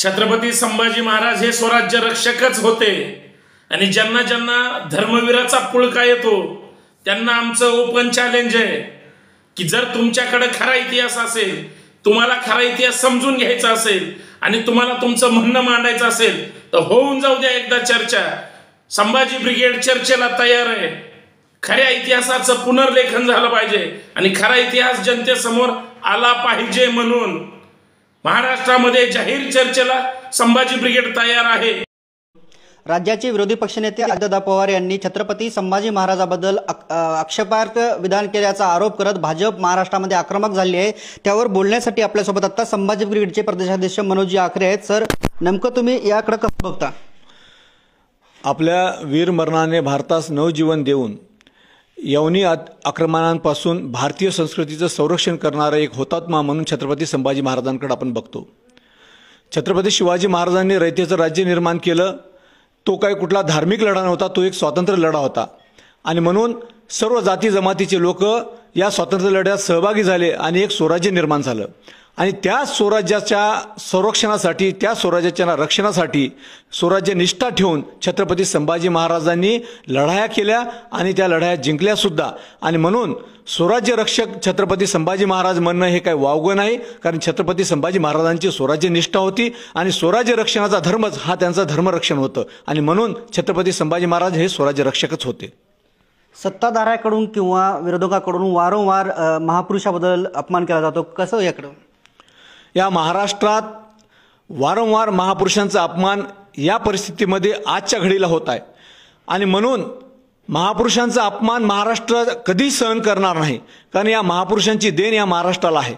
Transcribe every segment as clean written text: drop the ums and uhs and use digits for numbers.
छत्रपती संभाजी महाराज हे स्वराज्य रक्षकच होते आणि ज्यांना ज्यांना धर्मवीराचा पुळका येतो त्यांना आमचं ओपन चॅलेंज आहे की जर तुमच्याकडे खरा इतिहास असेल, तुम्हाला खरा इतिहास समजून घ्यायचा असेल आणि तुम्हाला तुमचं म्हणणं मांडायचं असेल तर होऊन जाऊ द्या एकदा चर्चा। संभाजी ब्रिगेड चर्चेला तयार आहे। खऱ्या इतिहासाचं पुनर्लेखन झालं पाहिजे आणि खरा इतिहास जनतेसमोर आला पाहिजे म्हणून महाराष्ट्रामध्ये जाहीर चर्चेला संभाजी ब्रिगेड तयार आहे। राज्याचे विरोधी पक्षनेते अजितदादा पवार यांनी छत्रपती संभाजी महाराजांबद्दल आक्षेपार्ह विधान केल्याचा आरोप करत भाजप महाराष्ट्रामध्ये आक्रमक झाली आहे। त्यावर बोलण्यासाठी आपल्यासोबत आता संभाजी ब्रिगेडचे प्रदेशाध्यक्ष मनोजी आखरे आहेत। सर, नेमकं तुम्ही याकडे कसं बघता? आपल्या वीर मरणाने भारतास नवजीवन देऊन यवनी आक्रमणांपासून भारतीय संस्कृतीचं संरक्षण करणारा एक हुतात्मा म्हणून छत्रपती संभाजी महाराजांकडे आपण बघतो। छत्रपती शिवाजी महाराजांनी रयतेचं राज्य निर्माण केलं। तो काही कुठला धार्मिक लढा नव्हता, तो एक स्वातंत्र्य लढा होता आणि म्हणून सर्व जाती जमातीचे लोक या स्वातंत्र्य लढ्यात सहभागी झाले आणि एक स्वराज्य निर्माण झालं आणि त्या स्वराज्याच्या संरक्षणासाठी, त्या स्वराज्याच्या रक्षणासाठी स्वराज्य निष्ठा ठेवून छत्रपती संभाजी महाराजांनी लढाया केल्या आणि त्या लढाया जिंकल्या सुद्धा। आणि म्हणून स्वराज्य रक्षक छत्रपती संभाजी महाराज म्हणणं हे काही वावगं नाही, कारण छत्रपती संभाजी महाराजांची स्वराज्य निष्ठा होती आणि स्वराज्य रक्षणाचा धर्मच हा त्यांचा धर्मरक्षण होतं आणि म्हणून छत्रपती संभाजी महाराज हे स्वराज्य रक्षकच होते। सत्ताधाऱ्याकडून किंवा विरोधकाकडून वारंवार महापुरुषाबद्दल अपमान केला जातो, कसं याकडं? या महाराष्ट्रात वारंवार महापुरुषांचा अपमान या परिस्थितीमध्ये आजच्या घडीला होत आहे आणि म्हणून महापुरुषांचा अपमान महाराष्ट्र कधी सहन करणार नाही, कारण या महापुरुषांची देण या महाराष्ट्राला आहे।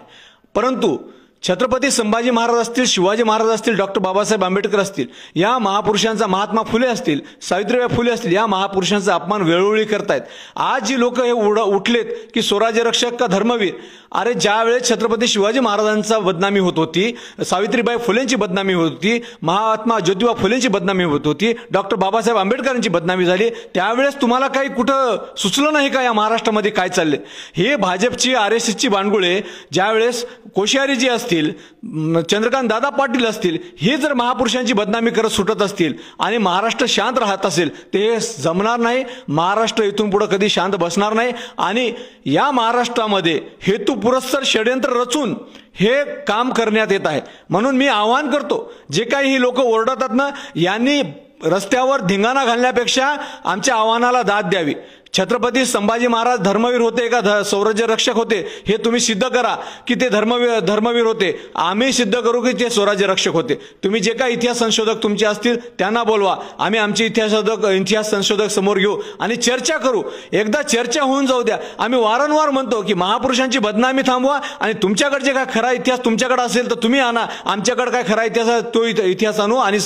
परंतु छत्रपती संभाजी महाराज असतील, शिवाजी महाराज असतील, डॉक्टर बाबासाहेब आंबेडकर असतील, या महापुरुषांचा, महात्मा फुले असतील, सावित्रीबाई फुले असतील, या महापुरुषांचा अपमान वेळोवेळी करतायत। आज जी लोक हे उठलेत की स्वराज्य रक्षक का धर्मवीर, अरे ज्या वेळेस छत्रपती शिवाजी महाराजांचा बदनामी होत होती, सावित्रीबाई फुलेंची बदनामी होत होती, महात्मा ज्योतिबा फुलेंची बदनामी होत होती, डॉक्टर बाबासाहेब आंबेडकरांची बदनामी झाली, त्यावेळेस तुम्हाला काही कुठं सुचलं नाही का या महाराष्ट्रामध्ये काय चालले? हे भाजपची RSSची बाणगुळे ज्यावेळेस कोश्यारी जी असतील, चंद्रकांत दादा पाटील असतील, हे जर महापुरुषांची बदनामी करत सुटत असतील आणि महाराष्ट्र शांत राहत असेल ते जमणार नाही। महाराष्ट्र इथून पुढे कधी शांत बसणार नाही आणि या महाराष्ट्रामध्ये हेतू पुरस्सर षड्यंत्र रचून हे काम करण्यात येत आहे। म्हणून मी आवाहन करतो, जे काही ही लोक ओरडतात ना, यांनी रस्त्यावर धिंगाणा घालण्यापेक्षा आमच्या आव्हानाला दाद द्यावी। छत्रपती संभाजी महाराज धर्मवीर होते का स्वराज्य रक्षक होते हे तुम्ही सिद्ध करा की ते धर्मवीर होते। आम्ही सिद्ध करू की ते स्वराज्य रक्षक होते। तुम्ही जे काही इतिहास संशोधक तुमचे असतील त्यांना बोलवा, आम्ही आमचे इतिहास संशोधक समोर घेऊ आणि चर्चा करू। एकदा चर्चा होऊन जाऊ द्या। आम्ही वारंवार म्हणतो की महापुरुषांची बदनामी थांबवा आणि तुमच्याकडे जे काय खरा इतिहास तुमच्याकडे असेल तर तुम्ही आणा, आमच्याकडे काय खरा इतिहास तो इतिहास आणू आणि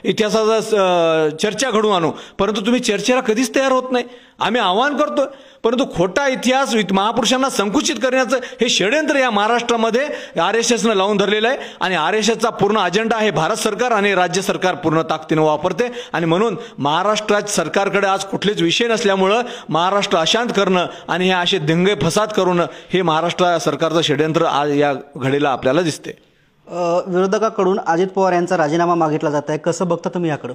इतिहासाचा चर्चा घडवून आणू। परंतु तुम्ही चर्चेला कधीच तयार होत नाही। आम्ही आवाहन करतो, परंतु खोटा इतिहास महापुरुषांना संकुचित करण्याचं हे षड्यंत्र या महाराष्ट्रामध्ये RSSनं लावून धरलेलं आहे आणि RSSचा पूर्ण अजेंडा आहे भारत सरकार आणि राज्य सरकार पूर्ण ताकदीने वापरते आणि म्हणून महाराष्ट्रात सरकारकडे आज कुठलेच विषय नसल्यामुळं महाराष्ट्र अशांत करणं आणि हे असे दंगे फसाद करून हे महाराष्ट्र सरकारचं षड्यंत्र आज या घडीला आपल्याला दिसते। विरोधकाकडून अजित पवार यांचा राजीनामा मागितला जात आहे, कसं बघता तुम्ही याकडं?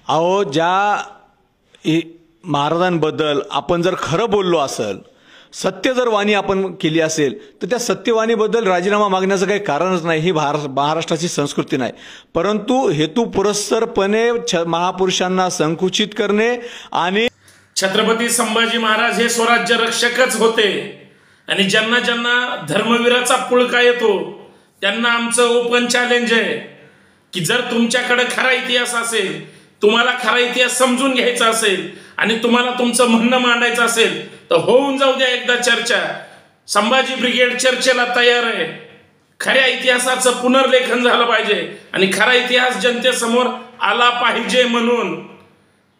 अहो, ज्या महाराजांबद्दल आपण जर खरं बोललो असेल, सत्य जर वाणी आपण केली असेल तर त्या सत्यवाणीबद्दल राजीनामा मागण्याचं काही कारणच नाही। ही महाराष्ट्राची संस्कृती नाही, परंतु हेतू पुरस्सरपणे महापुरुषांना संकुचित करणे आणि छत्रपती संभाजी महाराज हे स्वराज्य रक्षकच होते आणि ज्यांना ज्यांना धर्मवीराचा पुळका येतो त्यांना आमचं ओपन चॅलेंज आहे की जर तुमच्याकडे खरा इतिहास असेल, तुम्हाला खरा इतिहास समजून घ्यायचा असेल आणि तुम्हाला तुमचं म्हणणं मांडायचं असेल तर होऊन जाऊ द्या एकदा चर्चा। संभाजी ब्रिगेड चर्चेला तयार आहे। खऱ्या इतिहासाचं पुनर्लेखन झालं पाहिजे आणि खरा इतिहास जनतेसमोर आला पाहिजे म्हणून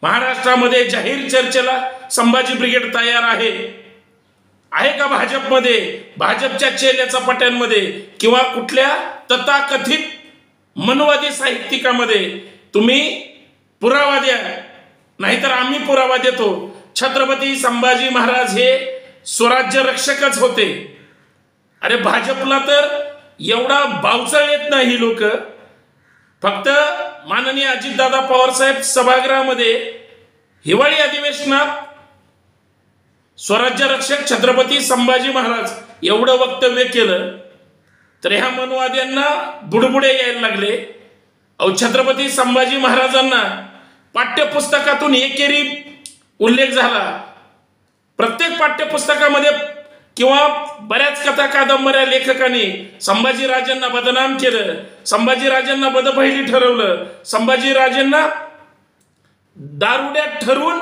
महाराष्ट्रामध्ये जाहीर चर्चेला संभाजी ब्रिगेड तयार आहे। आहे का भाजपमध्ये, भाजपच्या चेल्याचा पट्यांमध्ये किंवा कुठल्या तथाकथित मनवादी साहित्यिकामध्ये तुम्ही पुरावा द्या, नाहीतर आम्ही पुरावा देतो। छत्रपती संभाजी महाराज हे स्वराज्य रक्षकच होते। अरे भाजपला तर एवढा बावचळ येत नाही लोक फक्त माननीय अजितदादा पवार साहेब सभागृहामध्ये हिवाळी अधिवेशनात स्वराज्य रक्षक छत्रपती संभाजी महाराज एवढं वक्तव्य केलं तर ह्या मनुवाद्यांना बुडबुडे यायला लागले. अहो, छत्रपती संभाजी महाराजांना पाठ्यपुस्तकातून एकेरी उल्लेख झाला. प्रत्येक पाठ्यपुस्तकामध्ये किंवा बऱ्याच कथा कादंबऱ्या लेखकांनी संभाजीराजांना बदनाम केलं, संभाजीराजांना बदपहिली ठरवलं, संभाजीराजांना दारुड्यात ठरवून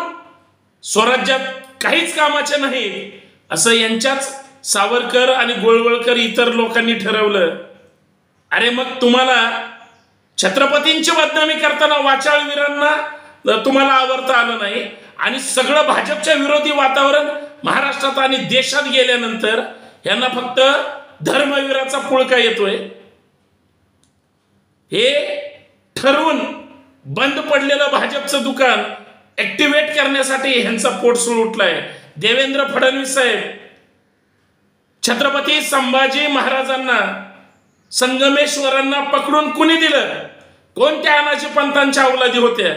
स्वराज्यात काहीच कामाचे नाही असं यांच्याच सावरकर आणि गोळवळकर इतर लोकांनी ठरवलं. अरे मग तुम्हाला छत्रपतींची बदनामी करताना वाचाळवीरांना तुम्हाला आवरता आलं नाही आणि सगळं भाजपच्या विरोधी वातावरण महाराष्ट्रात आणि देशात गेल्यानंतर यांना फक्त धर्मवीराचा पुळका येतोय. हे ठरवून बंद पडलेलं भाजपचं दुकान ऍक्टिव्हेट करण्यासाठी ह्यांचा पोटसूळ उठलाय. देवेंद्र फडणवीस साहेब छत्रपती संभाजी महाराजांना संगमेश्वरांना पकडून कुणी दिलं? कोणत्या अनाजी पंथांच्या अवलादी होत्या?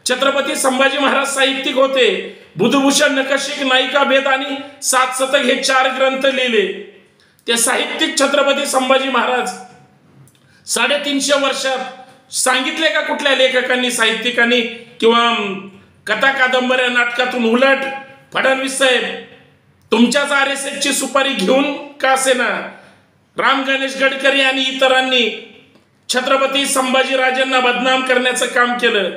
छत्रपती संभाजी महाराज साहित्यिक होते. बुधभूषण, नखशिख, नायिका भेद आणि 7 शतक हे 4 ग्रंथ लिहिले. ते साहित्यिक छत्रपती संभाजी महाराज 350 वर्षात सांगितले का कुठल्या लेखकांनी, साहित्यिकांनी किंवा कथा कादंबऱ्या नाटकातून? उलट फडणवीस साहेब तुमच्याच RSSची सुपारी घेऊन का असेना राम गणेश गडकरी आणि इतरांनी छत्रपती संभाजीराजांना बदनाम करण्याचं काम केलं.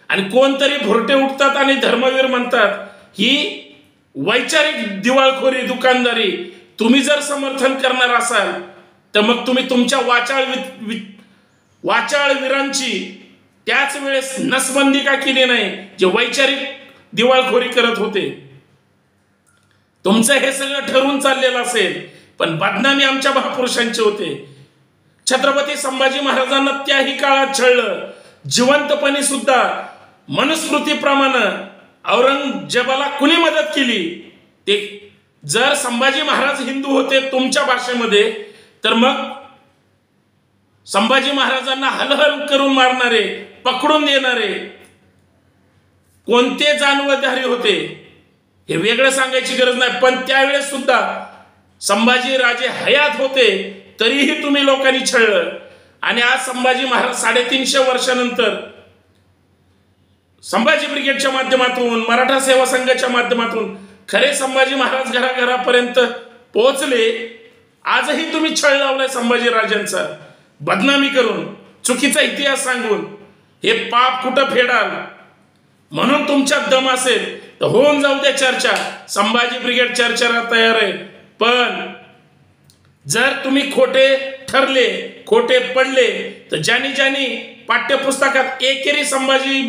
आणि कोणतरी भुरटे उठतात आणि धर्मवीर म्हणतात. ही वैचारिक दिवाळखोरी, दुकानदारी तुम्ही जर समर्थन करणार असाल तर मग तुम्ही तुमच्या वाचाळवीरांची त्याच वेळेस नसबंदी का केली नाही जे वैचारिक दिवाळखोरी करत होते? तुमचं हे सगळं ठरवून चाललेलं असेल पण बदनामी आमच्या महापुरुषांचे होते. छत्रपती संभाजी महाराजांना त्याही काळात छळलं. जिवंतपणी सुद्धा मनुस्मृतीप्रमाणे औरंगजेबाला कुणी मदत केली? ते जर संभाजी महाराज हिंदू होते तुमच्या भाषेमध्ये तर मग संभाजी महाराजांना हलहल करून मारणारे, पकडून देणारे कोणते जानवधारी होते हे वेगळं सांगायची गरज नाही. पण त्यावेळेस सुद्धा संभाजी राजे हयात होते तरीही तुम्ही लोकांनी छळलं. आणि आज संभाजी महाराज 350 वर्षानंतर संभाजी ब्रिगेडच्या माध्यमातून, मराठा सेवा संघाच्या माध्यमातून खरे संभाजी महाराज घराघरापर्यंत पोहोचले. आजही तुम्ही छळ लावलाय संभाजी राजांचा बदनामी करून, चुकीचा इतिहास सांगून. हे पाप कुठं फेडाल? म्हणून तुमच्यात दम असेल तर होऊन जाऊ द्या चर्चा. संभाजी ब्रिगेड चर्चेला तयार आहे. पण जर तुम्ही खोटे ठरले, खोटे पडले तर ज्यांनी पाठ्यपुस्तकात एकेरी संभाजी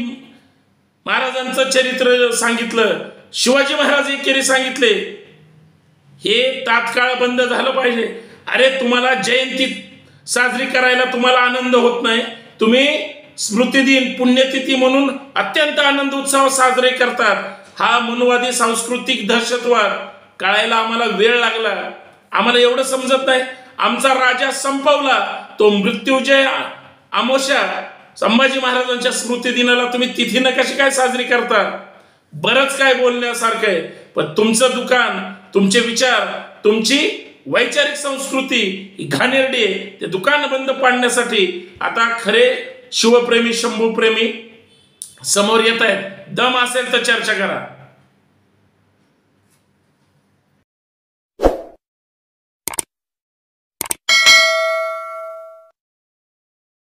महाराजांचं चरित्र सांगितलं, शिवाजी महाराज एकेरी सांगितले, हे तात्काळ बंद झालं पाहिजे. अरे तुम्हाला जयंती साजरी करायला तुम्हाला आनंद होत नाही, तुम्ही स्मृतिदिन, पुण्यतिथी म्हणून अत्यंत आनंद उत्सव साजरे करतात. हा मनुवादी सांस्कृतिक दहशतवाद कळायला आम्हाला वेळ लागला. आम्हाला एवढं समजत नाही. आमचा राजा संपवला तो मृत्युंजय अमावस्या संभाजी महाराजांच्या स्मृती दिनाला तुम्ही तिथीनं कशी काय साजरी करता? बरंच काय बोलण्यासारखं आहे. पण तुमचं दुकान, तुमचे विचार, तुमची वैचारिक संस्कृती ही घाणेरडी आहे. ते दुकान बंद पाडण्यासाठी आता खरे शिवप्रेमी, शंभूप्रेमी समोर येत आहेत. दम असेल तर चर्चा करा.